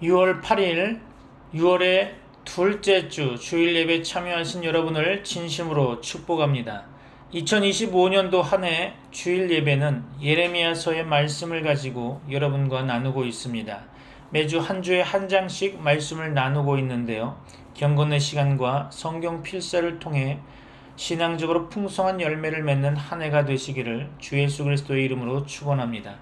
6월 8일 6월의 둘째 주 주일 예배 참여하신 여러분을 진심으로 축복합니다. 2025년도 한 해 주일 예배는 예레미야서의 말씀을 가지고 여러분과 나누고 있습니다. 매주 한 주에 한 장씩 말씀을 나누고 있는데요. 경건의 시간과 성경 필사를 통해 신앙적으로 풍성한 열매를 맺는 한 해가 되시기를 주 예수 그리스도의 이름으로 축원합니다.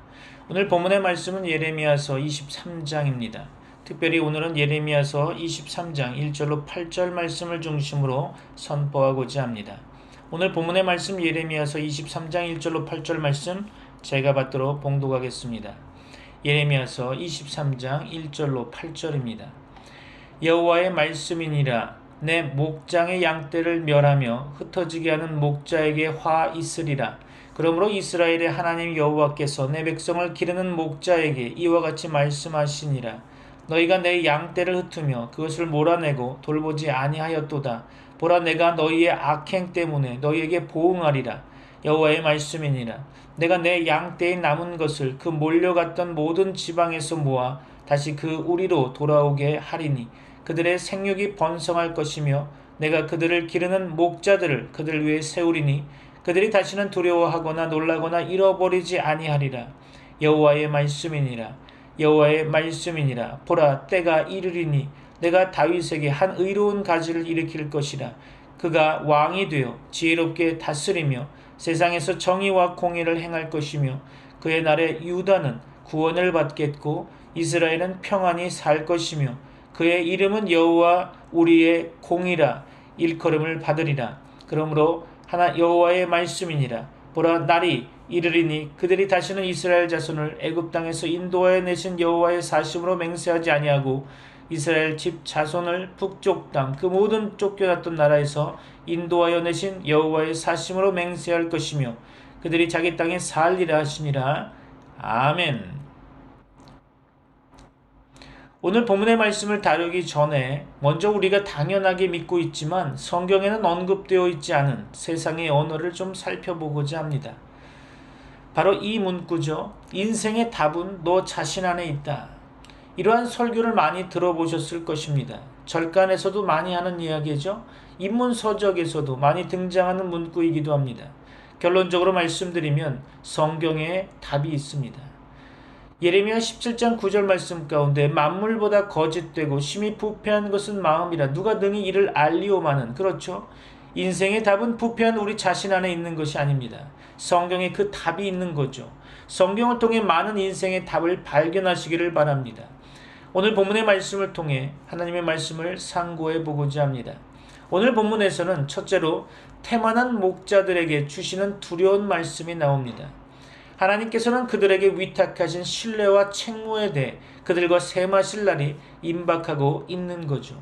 오늘 본문의 말씀은 예레미야서 23장입니다. 특별히 오늘은 예레미야서 23장 1절로 8절 말씀을 중심으로 선포하고자 합니다. 오늘 본문의 말씀 예레미야서 23장 1절로 8절 말씀 제가 받도록 봉독하겠습니다. 예레미야서 23장 1절로 8절입니다. 여호와의 말씀이니라. 내 목장의 양떼를 멸하며 흩어지게 하는 목자에게 화 있으리라. 그러므로 이스라엘의 하나님 여호와께서 내 백성을 기르는 목자에게 이와 같이 말씀하시니라. 너희가 내 양떼를 흩으며 그것을 몰아내고 돌보지 아니하였도다. 보라, 내가 너희의 악행 때문에 너희에게 보응하리라. 여호와의 말씀이니라. 내가 내 양떼의 남은 것을 그 몰려갔던 모든 지방에서 모아 다시 그 우리로 돌아오게 하리니 그들의 생육이 번성할 것이며 내가 그들을 기르는 목자들을 그들 위에 세우리니 그들이 다시는 두려워하거나 놀라거나 잃어버리지 아니하리라. 여호와의 말씀이니라. 여호와의 말씀이니라. 보라, 때가 이르리니 내가 다윗에게 한 의로운 가지를 일으킬 것이라. 그가 왕이 되어 지혜롭게 다스리며 세상에서 정의와 공의를 행할 것이며 그의 날에 유다는 구원을 받겠고 이스라엘은 평안히 살 것이며 그의 이름은 여호와 우리의 공이라 일컬음을 받으리라. 그러므로 하나 여호와의 말씀이니라. 보라, 날이 이르리니 그들이 다시는 이스라엘 자손을 애굽 땅에서 인도하여 내신 여호와의 사심으로 맹세하지 아니하고 이스라엘 집 자손을 북쪽 땅 그 모든 쫓겨났던 나라에서 인도하여 내신 여호와의 사심으로 맹세할 것이며 그들이 자기 땅에 살리라 하시니라. 아멘. 오늘 본문의 말씀을 다루기 전에 먼저 우리가 당연하게 믿고 있지만 성경에는 언급되어 있지 않은 세상의 언어를 좀 살펴보고자 합니다. 바로 이 문구죠. 인생의 답은 너 자신 안에 있다. 이러한 설교를 많이 들어보셨을 것입니다. 절간에서도 많이 하는 이야기죠. 인문서적에서도 많이 등장하는 문구이기도 합니다. 결론적으로 말씀드리면 성경에 답이 있습니다. 예레미야 17장 9절 말씀 가운데 만물보다 거짓되고 심히 부패한 것은 마음이라 누가 능히 이를 알리오마는, 그렇죠? 인생의 답은 부패한 우리 자신 안에 있는 것이 아닙니다. 성경에 그 답이 있는 거죠. 성경을 통해 많은 인생의 답을 발견하시기를 바랍니다. 오늘 본문의 말씀을 통해 하나님의 말씀을 상고해 보고자 합니다. 오늘 본문에서는 첫째로 태만한 목자들에게 주시는 두려운 말씀이 나옵니다. 하나님께서는 그들에게 위탁하신 신뢰와 책무에 대해 그들과 셈하실 날이 임박하고 있는 거죠.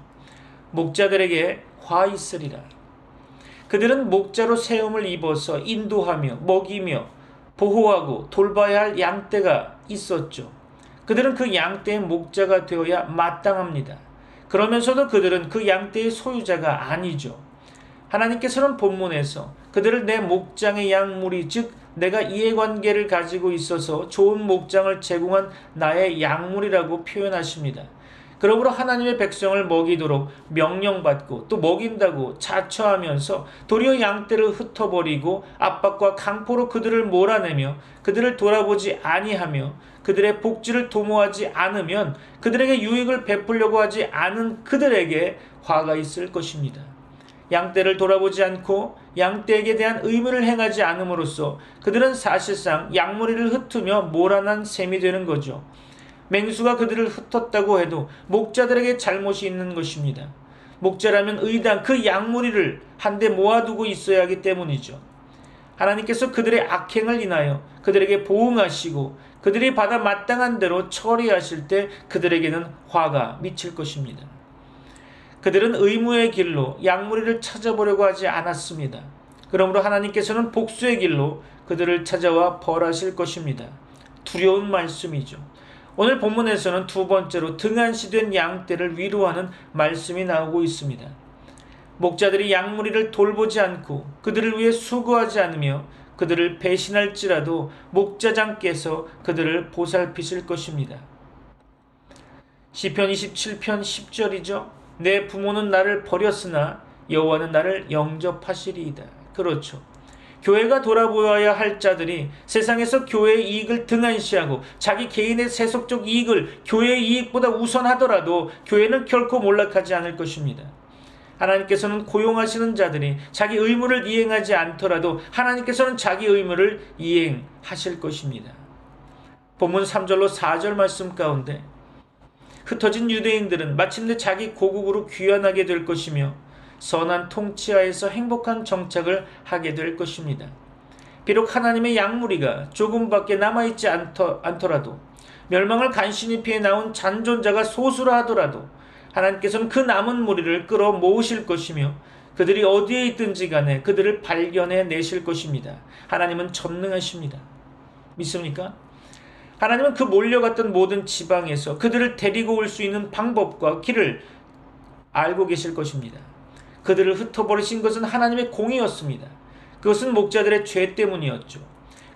목자들에게 화 있으리라. 그들은 목자로 세움을 입어서 인도하며 먹이며 보호하고 돌봐야 할 양떼가 있었죠. 그들은 그 양떼의 목자가 되어야 마땅합니다. 그러면서도 그들은 그 양떼의 소유자가 아니죠. 하나님께서는 본문에서 그들을 내 목장의 양무리, 즉 내가 이해관계를 가지고 있어서 좋은 목장을 제공한 나의 양물이라고 표현하십니다. 그러므로 하나님의 백성을 먹이도록 명령받고 또 먹인다고 자처하면서 도리어 양떼를 흩어버리고 압박과 강포로 그들을 몰아내며 그들을 돌아보지 아니하며 그들의 복지를 도모하지 않으면 그들에게 유익을 베풀려고 하지 않은 그들에게 화가 있을 것입니다. 양떼를 돌아보지 않고 양떼에게 대한 의무를 행하지 않음으로써 그들은 사실상 양무리를 흩으며 몰아난 셈이 되는 거죠. 맹수가 그들을 흩었다고 해도 목자들에게 잘못이 있는 것입니다. 목자라면 의당 그 양무리를 한데 모아두고 있어야 하기 때문이죠. 하나님께서 그들의 악행을 인하여 그들에게 보응하시고 그들이 받아 마땅한 대로 처리하실 때 그들에게는 화가 미칠 것입니다. 그들은 의무의 길로 양무리를 찾아보려고 하지 않았습니다. 그러므로 하나님께서는 복수의 길로 그들을 찾아와 벌하실 것입니다. 두려운 말씀이죠. 오늘 본문에서는 두 번째로 등한시된 양떼를 위로하는 말씀이 나오고 있습니다. 목자들이 양무리를 돌보지 않고 그들을 위해 수고하지 않으며 그들을 배신할지라도 목자장께서 그들을 보살피실 것입니다. 시편 27편 10절이죠. 내 부모는 나를 버렸으나 여호와는 나를 영접하시리이다. 그렇죠. 교회가 돌아보아야 할 자들이 세상에서 교회의 이익을 등한시하고 자기 개인의 세속적 이익을 교회의 이익보다 우선하더라도 교회는 결코 몰락하지 않을 것입니다. 하나님께서는 고용하시는 자들이 자기 의무를 이행하지 않더라도 하나님께서는 자기 의무를 이행하실 것입니다. 본문 3절로 4절 말씀 가운데 흩어진 유대인들은 마침내 자기 고국으로 귀환하게 될 것이며 선한 통치하에서 행복한 정착을 하게 될 것입니다. 비록 하나님의 양무리가 조금밖에 남아있지 않더라도, 멸망을 간신히 피해 나온 잔존자가 소수라 하더라도 하나님께서는 그 남은 무리를 끌어 모으실 것이며 그들이 어디에 있든지 간에 그들을 발견해 내실 것입니다. 하나님은 전능하십니다. 믿습니까? 하나님은 그 몰려갔던 모든 지방에서 그들을 데리고 올 수 있는 방법과 길을 알고 계실 것입니다. 그들을 흩어버리신 것은 하나님의 공의였습니다. 그것은 목자들의 죄 때문이었죠.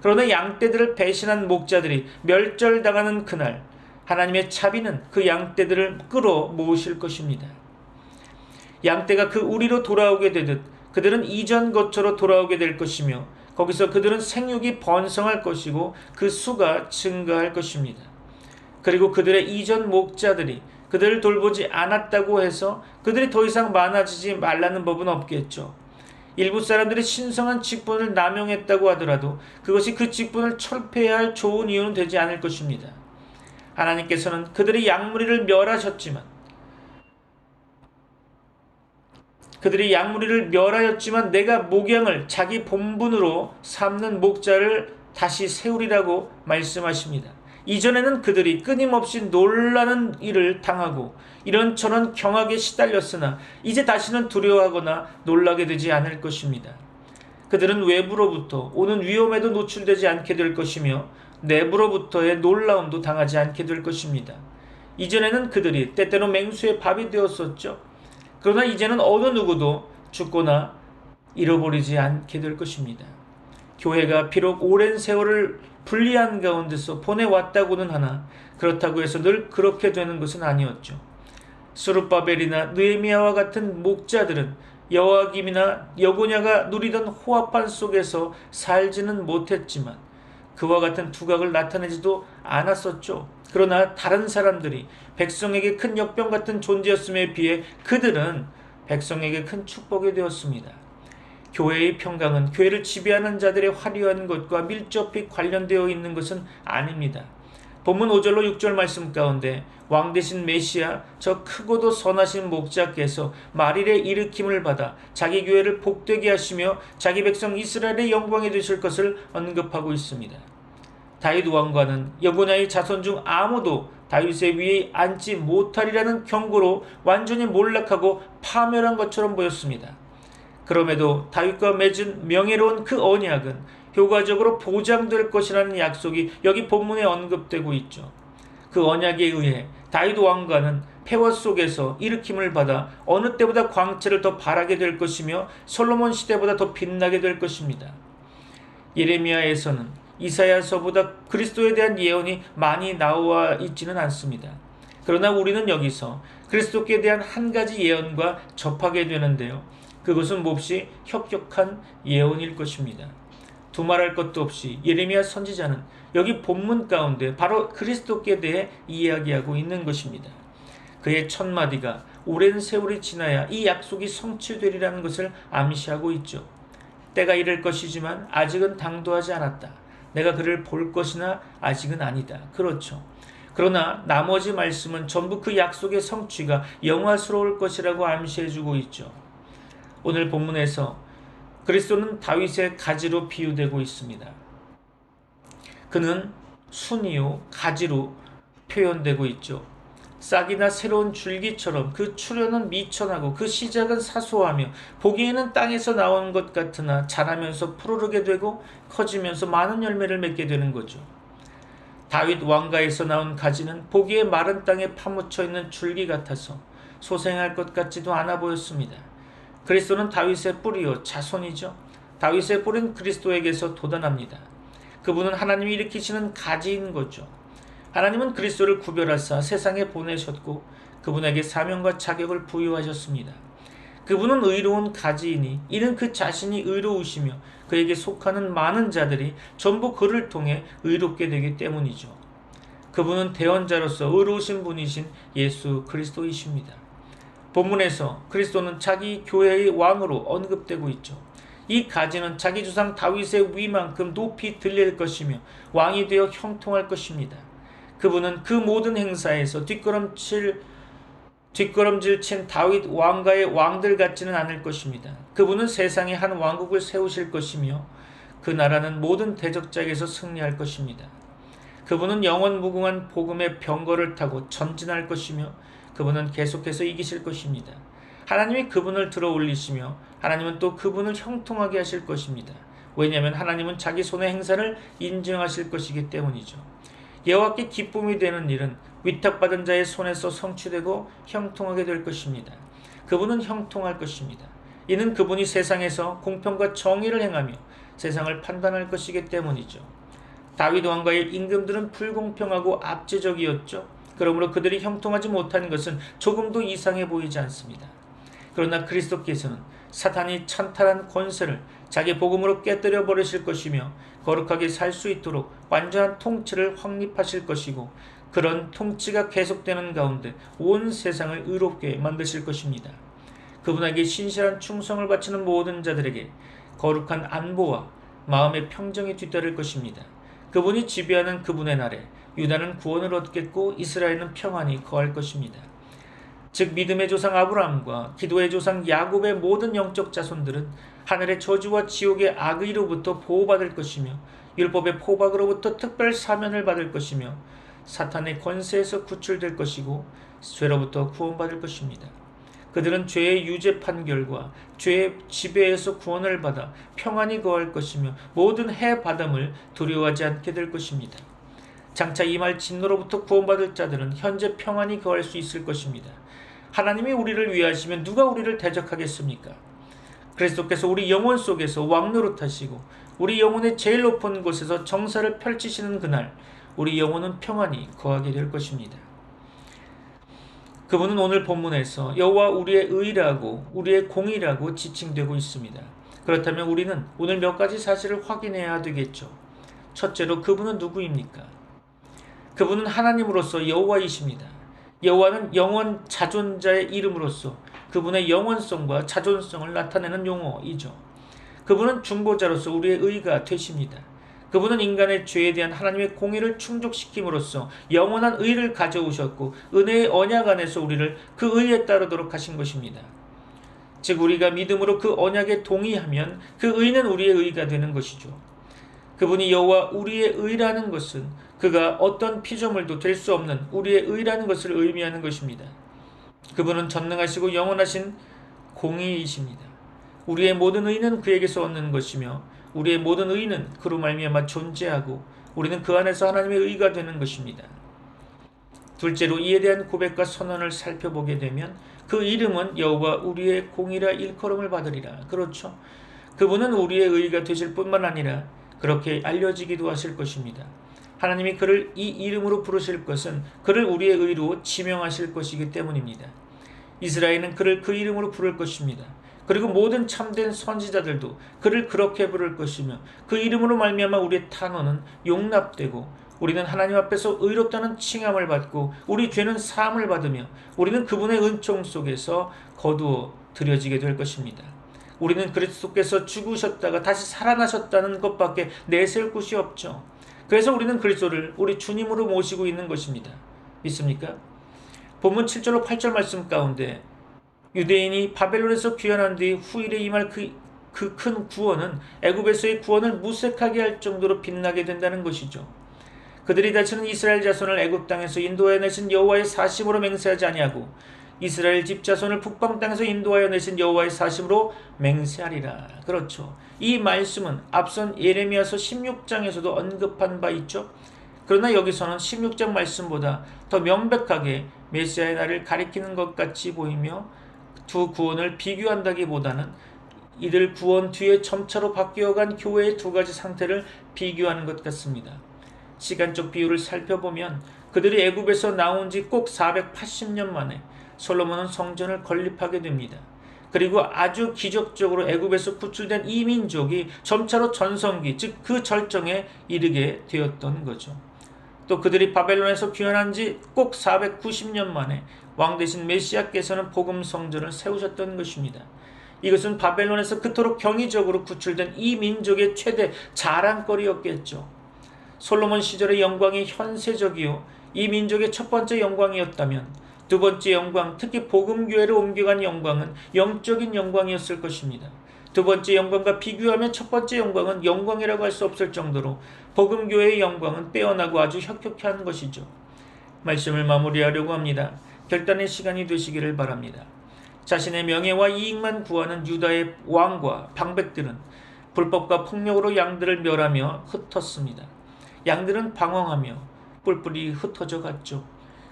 그러나 양떼들을 배신한 목자들이 멸절당하는 그날, 하나님의 자비는 그 양떼들을 끌어 모으실 것입니다. 양떼가 그 우리로 돌아오게 되듯 그들은 이전 것처럼 돌아오게 될 것이며 거기서 그들은 생육이 번성할 것이고 그 수가 증가할 것입니다. 그리고 그들의 이전 목자들이 그들을 돌보지 않았다고 해서 그들이 더 이상 많아지지 말라는 법은 없겠죠. 일부 사람들이 신성한 직분을 남용했다고 하더라도 그것이 그 직분을 철폐해야 할 좋은 이유는 되지 않을 것입니다. 하나님께서는 그들의 양무리를 멸하였지만 내가 목양을 자기 본분으로 삼는 목자를 다시 세우리라고 말씀하십니다. 이전에는 그들이 끊임없이 놀라는 일을 당하고 이런저런 경악에 시달렸으나 이제 다시는 두려워하거나 놀라게 되지 않을 것입니다. 그들은 외부로부터 오는 위험에도 노출되지 않게 될 것이며 내부로부터의 놀라움도 당하지 않게 될 것입니다. 이전에는 그들이 때때로 맹수의 밥이 되었었죠. 그러나 이제는 어느 누구도 죽거나 잃어버리지 않게 될 것입니다. 교회가 비록 오랜 세월을 불리한 가운데서 보내왔다고는 하나 그렇다고 해서 늘 그렇게 되는 것은 아니었죠. 스룹바벨이나 느헤미야와 같은 목자들은 여호야김이나 여고냐가 누리던 호화판 속에서 살지는 못했지만 그와 같은 두각을 나타내지도 않았었죠. 그러나 다른 사람들이 백성에게 큰 역병 같은 존재였음에 비해 그들은 백성에게 큰 축복이 되었습니다. 교회의 평강은 교회를 지배하는 자들의 화려한 것과 밀접히 관련되어 있는 것은 아닙니다. 본문 5절로 6절 말씀 가운데 왕 대신 메시아 저 크고도 선하신 목자께서 만일의 일으킴을 받아 자기 교회를 복되게 하시며 자기 백성 이스라엘의 영광이 되실 것을 언급하고 있습니다. 다윗 왕과는 여고냐의 자손 중 아무도 다윗의 위에 앉지 못하리라는 경고로 완전히 몰락하고 파멸한 것처럼 보였습니다. 그럼에도 다윗과 맺은 명예로운 그 언약은 효과적으로 보장될 것이라는 약속이 여기 본문에 언급되고 있죠. 그 언약에 의해 다윗 왕과는 폐허 속에서 일으킴을 받아 어느 때보다 광채를 더 발하게 될 것이며 솔로몬 시대보다 더 빛나게 될 것입니다. 예레미야에서는 이사야서보다 그리스도에 대한 예언이 많이 나와 있지는 않습니다. 그러나 우리는 여기서 그리스도께 대한 한 가지 예언과 접하게 되는데요. 그것은 몹시 혁혁한 예언일 것입니다. 두말할 것도 없이 예레미야 선지자는 여기 본문 가운데 바로 그리스도께 대해 이야기하고 있는 것입니다. 그의 첫 마디가 오랜 세월이 지나야 이 약속이 성취되리라는 것을 암시하고 있죠. 때가 이를 것이지만 아직은 당도하지 않았다. 내가 그를 볼 것이나 아직은 아니다. 그렇죠. 그러나 나머지 말씀은 전부 그 약속의 성취가 영화스러울 것이라고 암시해주고 있죠. 오늘 본문에서 그리스도는 다윗의 가지로 비유되고 있습니다. 그는 순이요 가지로 표현되고 있죠. 싹이나 새로운 줄기처럼 그 출현은 미천하고 그 시작은 사소하며 보기에는 땅에서 나온 것 같으나 자라면서 푸르르게 되고 커지면서 많은 열매를 맺게 되는 거죠. 다윗 왕가에서 나온 가지는 보기에 마른 땅에 파묻혀 있는 줄기 같아서 소생할 것 같지도 않아 보였습니다. 그리스도는 다윗의 뿌리요 자손이죠. 다윗의 뿌리는 그리스도에게서 돋아납니다. 그분은 하나님이 일으키시는 가지인 거죠. 하나님은 그리스도를 구별하사 세상에 보내셨고 그분에게 사명과 자격을 부여하셨습니다. 그분은 의로운 가지이니 이는 그 자신이 의로우시며 그에게 속하는 많은 자들이 전부 그를 통해 의롭게 되기 때문이죠. 그분은 대언자로서 의로우신 분이신 예수 그리스도이십니다. 본문에서 그리스도는 자기 교회의 왕으로 언급되고 있죠. 이 가지는 자기 조상 다윗의 위만큼 높이 들릴 것이며 왕이 되어 형통할 것입니다. 그분은 그 모든 행사에서 뒷걸음질 친 다윗 왕가의 왕들 같지는 않을 것입니다. 그분은 세상에 한 왕국을 세우실 것이며 그 나라는 모든 대적자에게서 승리할 것입니다. 그분은 영원 무궁한 복음의 병거를 타고 전진할 것이며 그분은 계속해서 이기실 것입니다. 하나님이 그분을 들어 올리시며 하나님은 또 그분을 형통하게 하실 것입니다. 왜냐하면 하나님은 자기 손의 행사를 인정하실 것이기 때문이죠. 여호와께 기쁨이 되는 일은 위탁받은 자의 손에서 성취되고 형통하게 될 것입니다. 그분은 형통할 것입니다. 이는 그분이 세상에서 공평과 정의를 행하며 세상을 판단할 것이기 때문이죠. 다윗 왕가의 임금들은 불공평하고 압제적이었죠. 그러므로 그들이 형통하지 못한 것은 조금도 이상해 보이지 않습니다. 그러나 그리스도께서는 사탄이 찬탈한 권세를 자기 복음으로 깨뜨려 버리실 것이며 거룩하게 살 수 있도록 완전한 통치를 확립하실 것이고 그런 통치가 계속되는 가운데 온 세상을 의롭게 만드실 것입니다. 그분에게 신실한 충성을 바치는 모든 자들에게 거룩한 안보와 마음의 평정이 뒤따를 것입니다. 그분이 지배하는 그분의 날에 유다는 구원을 얻겠고 이스라엘은 평안히 거할 것입니다. 즉 믿음의 조상 아브라함과 기도의 조상 야곱의 모든 영적 자손들은 하늘의 저주와 지옥의 악의로부터 보호받을 것이며 율법의 포박으로부터 특별 사면을 받을 것이며 사탄의 권세에서 구출될 것이고 죄로부터 구원받을 것입니다. 그들은 죄의 유죄 판결과 죄의 지배에서 구원을 받아 평안히 거할 것이며 모든 해받음을 두려워하지 않게 될 것입니다. 장차 임할 진노로부터 구원받을 자들은 현재 평안히 거할 수 있을 것입니다. 하나님이 우리를 위하시면 누가 우리를 대적하겠습니까? 그리스도께서 우리 영혼 속에서 왕노릇하시고 우리 영혼의 제일 높은 곳에서 정사를 펼치시는 그날 우리 영혼은 평안히 거하게 될 것입니다. 그분은 오늘 본문에서 여호와 우리의 의라고 우리의 공의라고 지칭되고 있습니다. 그렇다면 우리는 오늘 몇 가지 사실을 확인해야 되겠죠. 첫째로 그분은 누구입니까? 그분은 하나님으로서 여호와이십니다. 여호와는 영원 자존자의 이름으로서 그분의 영원성과 자존성을 나타내는 용어이죠. 그분은 중보자로서 우리의 의가 되십니다. 그분은 인간의 죄에 대한 하나님의 공의를 충족시킴으로써 영원한 의를 가져오셨고 은혜의 언약 안에서 우리를 그 의에 따르도록 하신 것입니다. 즉 우리가 믿음으로 그 언약에 동의하면 그 의는 우리의 의가 되는 것이죠. 그분이 여호와 우리의 의라는 것은 그가 어떤 피조물도 될 수 없는 우리의 의라는 것을 의미하는 것입니다. 그분은 전능하시고 영원하신 공의이십니다. 우리의 모든 의는 그에게서 얻는 것이며 우리의 모든 의는 그로 말미암아 존재하고 우리는 그 안에서 하나님의 의가 되는 것입니다. 둘째로 이에 대한 고백과 선언을 살펴보게 되면 그 이름은 여호와 우리의 공의라 일컬음을 받으리라. 그렇죠. 그분은 우리의 의가 되실 뿐만 아니라 그렇게 알려지기도 하실 것입니다. 하나님이 그를 이 이름으로 부르실 것은 그를 우리의 의로 지명하실 것이기 때문입니다. 이스라엘은 그를 그 이름으로 부를 것입니다. 그리고 모든 참된 선지자들도 그를 그렇게 부를 것이며 그 이름으로 말미암아 우리의 탄원은 용납되고 우리는 하나님 앞에서 의롭다는 칭함을 받고 우리 죄는 사함을 받으며 우리는 그분의 은총 속에서 거두어 들여지게 될 것입니다. 우리는 그리스도께서 죽으셨다가 다시 살아나셨다는 것밖에 내세울 곳이 없죠. 그래서 우리는 그리스도를 우리 주님으로 모시고 있는 것입니다. 믿습니까? 본문 7절로 8절 말씀 가운데 유대인이 바벨론에서 귀환한 뒤 후일에 임할 그 큰 구원은 애굽에서의 구원을 무색하게 할 정도로 빛나게 된다는 것이죠. 그들이 다치는 이스라엘 자손을 애굽 땅에서 인도하여 내신 여호와의 사심으로 맹세하지 아니하고 이스라엘 집 자손을 북방 땅에서 인도하여 내신 여호와의 사심으로 맹세하리라. 그렇죠. 이 말씀은 앞선 예레미야서 16장에서도 언급한 바 있죠. 그러나 여기서는 16장 말씀보다 더 명백하게 메시아의 날을 가리키는 것 같이 보이며 두 구원을 비교한다기보다는 이들 구원 뒤에 점차로 바뀌어간 교회의 두 가지 상태를 비교하는 것 같습니다. 시간적 비율을 살펴보면 그들이 애굽에서 나온 지 꼭 480년 만에 솔로몬은 성전을 건립하게 됩니다. 그리고 아주 기적적으로 애굽에서 구출된 이 민족이 점차로 전성기, 즉 그 절정에 이르게 되었던 거죠. 또 그들이 바벨론에서 귀환한 지 꼭 490년 만에 왕 대신 메시아께서는 복음 성전을 세우셨던 것입니다. 이것은 바벨론에서 그토록 경이적으로 구출된 이 민족의 최대 자랑거리였겠죠. 솔로몬 시절의 영광이 현세적이요, 이 민족의 첫 번째 영광이었다면 두 번째 영광, 특히 복음교회로 옮겨간 영광은 영적인 영광이었을 것입니다. 두 번째 영광과 비교하면 첫 번째 영광은 영광이라고 할 수 없을 정도로 복음교회의 영광은 빼어나고 아주 혁혁한 것이죠. 말씀을 마무리하려고 합니다. 결단의 시간이 되시기를 바랍니다. 자신의 명예와 이익만 구하는 유다의 왕과 방백들은 불법과 폭력으로 양들을 멸하며 흩었습니다. 양들은 방황하며 뿔뿔이 흩어져 갔죠.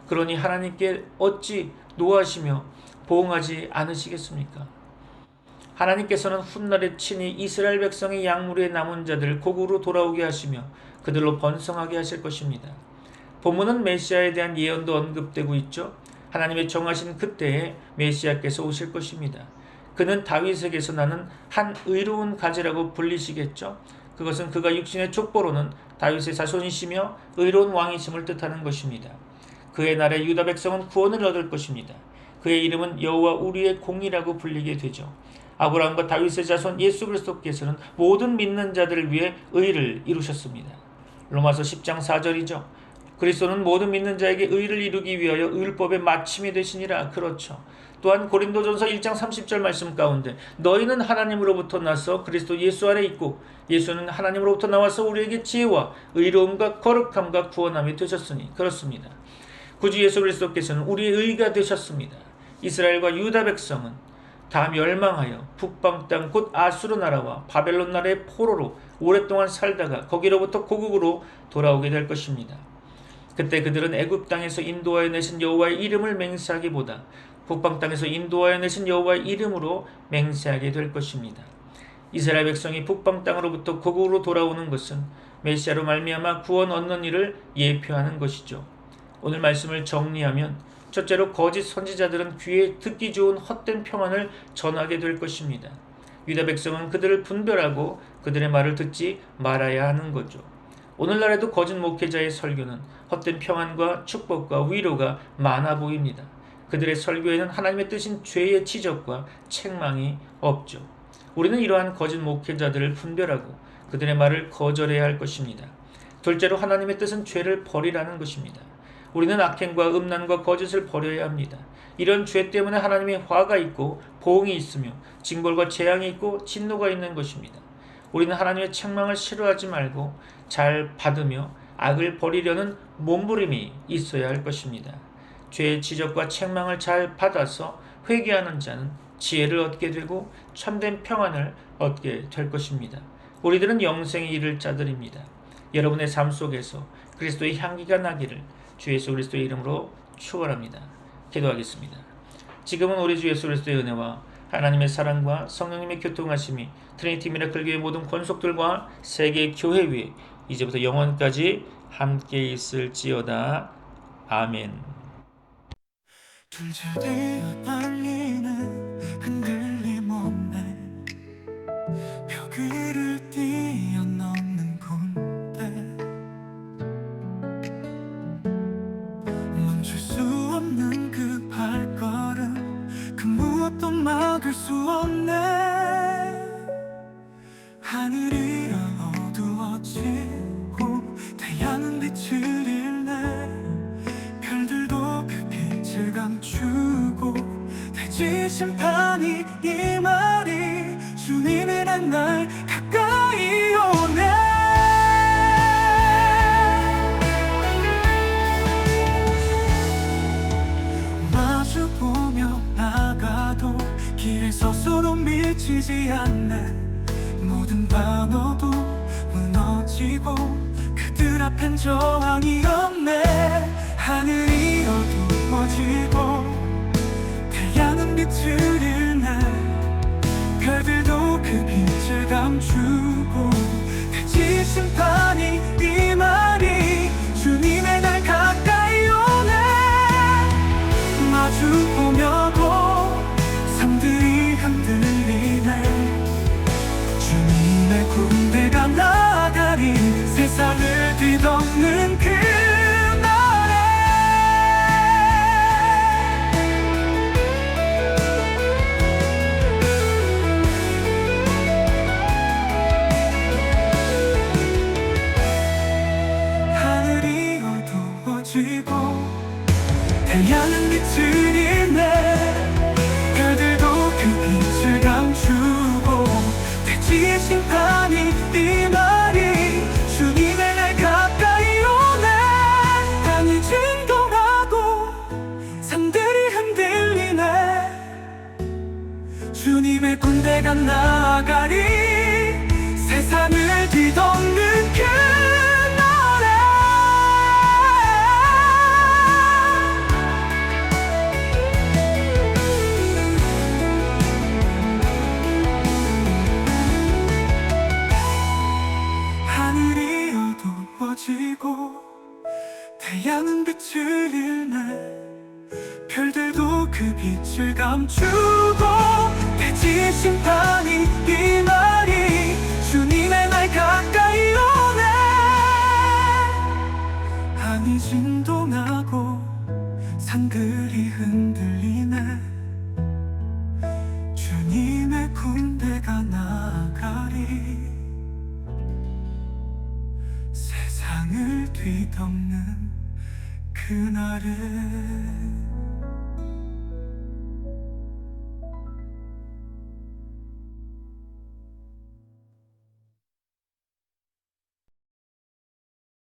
그러니 하나님께 어찌 노하시며 보응하지 않으시겠습니까? 하나님께서는 훗날에 친히 이스라엘 백성의 양무리에 남은 자들을 고국으로 돌아오게 하시며 그들로 번성하게 하실 것입니다. 본문은 메시아에 대한 예언도 언급되고 있죠. 하나님의 정하신 그때에 메시아께서 오실 것입니다. 그는 다윗에게서 나는 한 의로운 가지라고 불리시겠죠. 그것은 그가 육신의 족보로는 다윗의 자손이시며 의로운 왕이심을 뜻하는 것입니다. 그의 날에 유다 백성은 구원을 얻을 것입니다. 그의 이름은 여호와 우리의 공이라고 불리게 되죠. 아브라함과 다윗의 자손 예수 그리스도께서는 모든 믿는 자들을 위해 의를 이루셨습니다. 로마서 10장 4절이죠. 그리스도는 모든 믿는 자에게 의를 이루기 위하여 율법의 마침이 되시니라. 그렇죠. 또한 고린도전서 1장 30절 말씀 가운데 너희는 하나님으로부터 나서 그리스도 예수 안에 있고 예수는 하나님으로부터 나와서 우리에게 지혜와 의로움과 거룩함과 구원함이 되셨으니 그렇습니다. 구주 예수 그리스도께서는 우리의 의가 되셨습니다. 이스라엘과 유다 백성은 다 멸망하여 북방 땅 곧 아수르 나라와 바벨론 나라의 포로로 오랫동안 살다가 거기로부터 고국으로 돌아오게 될 것입니다. 그때 그들은 애굽 땅에서 인도하여 내신 여호와의 이름을 맹세하기보다 북방 땅에서 인도하여 내신 여호와의 이름으로 맹세하게 될 것입니다. 이스라엘 백성이 북방 땅으로부터 고국으로 돌아오는 것은 메시아로 말미암아 구원 얻는 일을 예표하는 것이죠. 오늘 말씀을 정리하면 첫째로 거짓 선지자들은 귀에 듣기 좋은 헛된 평안을 전하게 될 것입니다. 유다 백성은 그들을 분별하고 그들의 말을 듣지 말아야 하는 거죠. 오늘날에도 거짓 목회자의 설교는 헛된 평안과 축복과 위로가 많아 보입니다. 그들의 설교에는 하나님의 뜻인 죄의 지적과 책망이 없죠. 우리는 이러한 거짓 목회자들을 분별하고 그들의 말을 거절해야 할 것입니다. 둘째로 하나님의 뜻은 죄를 버리라는 것입니다. 우리는 악행과 음란과 거짓을 버려야 합니다. 이런 죄 때문에 하나님의 화가 있고 보응이 있으며 징벌과 재앙이 있고 진노가 있는 것입니다. 우리는 하나님의 책망을 싫어하지 말고 잘 받으며 악을 버리려는 몸부림이 있어야 할 것입니다. 죄의 지적과 책망을 잘 받아서 회개하는 자는 지혜를 얻게 되고 참된 평안을 얻게 될 것입니다. 우리들은 영생에 이를 자들입니다. 여러분의 삶 속에서 그리스도의 향기가 나기를 주 예수 그리스도의 이름으로 축원합니다. 기도하겠습니다. 지금은 우리 주 예수 그리스도의 은혜와 하나님의 사랑과 성령님의 교통하심이 트리니티 미라클 교회 모든 권속들과 세계 교회 위에 이제부터 영원까지 함께 있을지어다. 아멘. 둘째들 떨리는 흔들림 없네. 벽 위를 뛰어넘는 군대. 멈출 수 없는 그 발걸음, 그 무엇도 막을 수 없네. 하늘이 어두워지고 태양은 빛을 잃네. 별들도 그 빛을 감추고 대지 심판이 이 말이 주님의 날 가까이 오네. 마주보며 나가도 길에서 서로 미치지 않네. 모든 반어도 무너지고 그들 앞엔 저항이 없네. 하늘이 어두워지고 태양은 빛을 잃네. 별들도 그 빛을 감추고 대지 심판이 이 말이 주님의 날 가까이 마주보며도 산들이 흔들리네. 주님의 군대가 나가리 세상을 뒤덮는 그날에 하늘이 어두워지고 태양은 빛을 잃네. 별들도 그 빛을 감추고 대지의 심판이 임하리. 주님의 날 가까이 오네. 땅이 진동하고 산들이 흔들리네. 주님의 군대가 나아가리 세상을 뒤덮는 그날에. 하늘이 어두워지고 태양은 빛을 잃네. 별들도 그 빛을 감추고 대지의 심판이 임하리. 주님의 날 가까이 오네. 하늘이 진동하고 산들이 흔들리네. 주님의 군대가 나가리 세상을 뒤덮는 그날에.